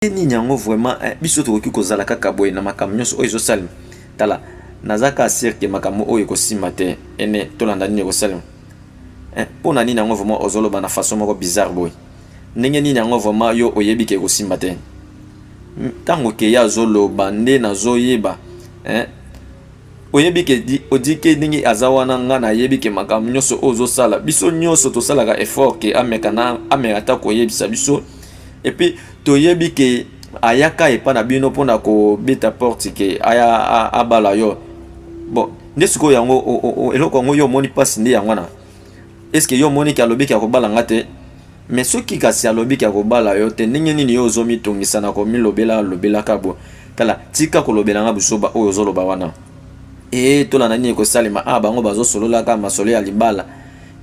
ni nyango vraiment biso to ki kozala kaka boy na makambo nyonso oyo ezosalema tala nazaka asir ke makambo oyo ekosima te ene tolanda nini ekosalema mpona nini yango vraiment ozoloba na façon moko bizarre boy ndenge nini yango vraiment yo oyebi ke ekosima te ntango ke ya azoloba nde nazoyeba oyebi ke odi ke ndenge aza wana nga nayebi ke makambo nyonso oyo ozosala biso nyonso tosalaka effort ke ameka ta koyebisa biso et puis toyebi ke ayaka epa na bino mpona kobeta porte ke aya abala yo bon nde sikoyo yango eloko yango yo omoni mpasi nde yango wana est ce que yo omoni ke alobi ke akobala nga te mais soki kasi alobi ke akobala yo te ndenge nini yo ozomitungisa na komilobelaka bo tala tika kolobela nga busoba oyo ozoloba wana tolanda nini ekosalema bango bazosololaka masolo ya libala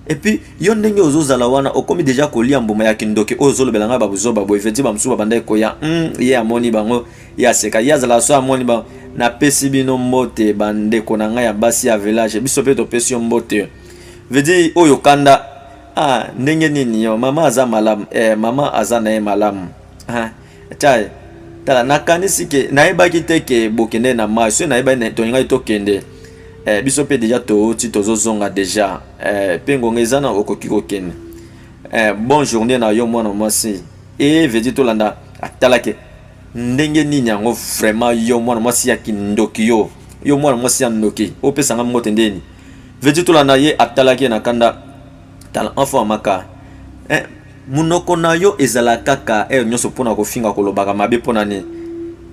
et puis yo ndenge ozozala wana okomi déjà kolia mbuma ya kindoki oyo ozolobela nga babuzoba boye feti bamusuba banda ekoya ye amoni bango ye aseka ye azala so amoni bango napesi bino mbote bandeko na ngai ya basi ya village biso mpe topesi yo mbote vedi oyo kanda ndenge nini yo mama aza malamu mama aza na ye malamu tia tala nakanisi ke nayebaki te ke bokende na mai so nayebaki tolingai tokende biso pe déjà toti tozozonga déjà pe ngonga eza na okoki kokende bon journée na yo mwana mwasi vedi tolanda atalake ndenge nini yango vraiment yo mwana mwasi ya kindoki yo mwana mwasi ya ndoki opesanga mbote ndeni vedi tolanda ye atalaki na kanda tala enfant amaka munoko na yo ezala kaka nyonso mpona kofinga kolobaka mabe mpona nini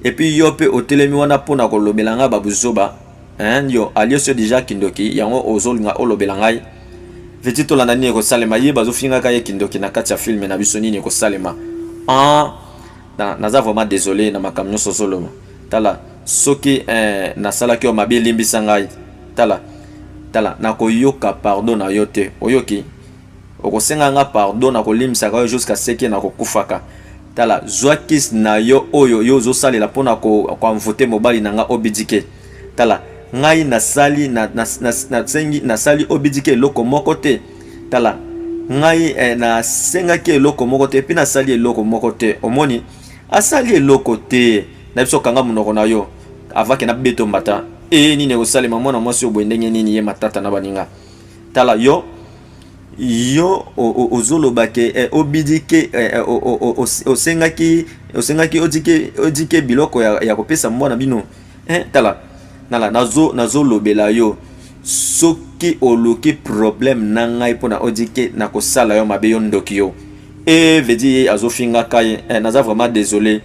et puis yo pe otelemi wana mpona kolobela nga babuzoba yo alioso déjà kindoki yango ozolinga olobela ngai veti tolanda nini ekosalema ye bazofingaka ye kindoki na kati ya filme na biso nini ekosalema naza vraiment désolé na makambo nyonso ozoloba tala soki nasalaki yo mabe elimbisa ngai tala nakoyoka pardon na yo te oyoki okosenga nga pardon na kolimbisaka yo jusqu'à seke na kokufaka tala zwa kisi na yo oyo yo ozosalela mpona koamvote mobali na nga obidike tala ngai nasali obidike eloko moko te tala ngai nasengaki eloko moko te epi nasali eloko moko te omoni asali eloko te na biso kanga monoko na yo avake na beto mbata nini ekosalema mwana mwasi oboye ndenge nini ye matata na baninga tala yo ozoloba ke obidike osengaki odike biloko ya kopesa mwana bino tala nazolobela yo soki oluki problème na ngai mpona odike na kosala yo mabe yo ndoki yo vedi ye azofingaka ye naza vraiment désolé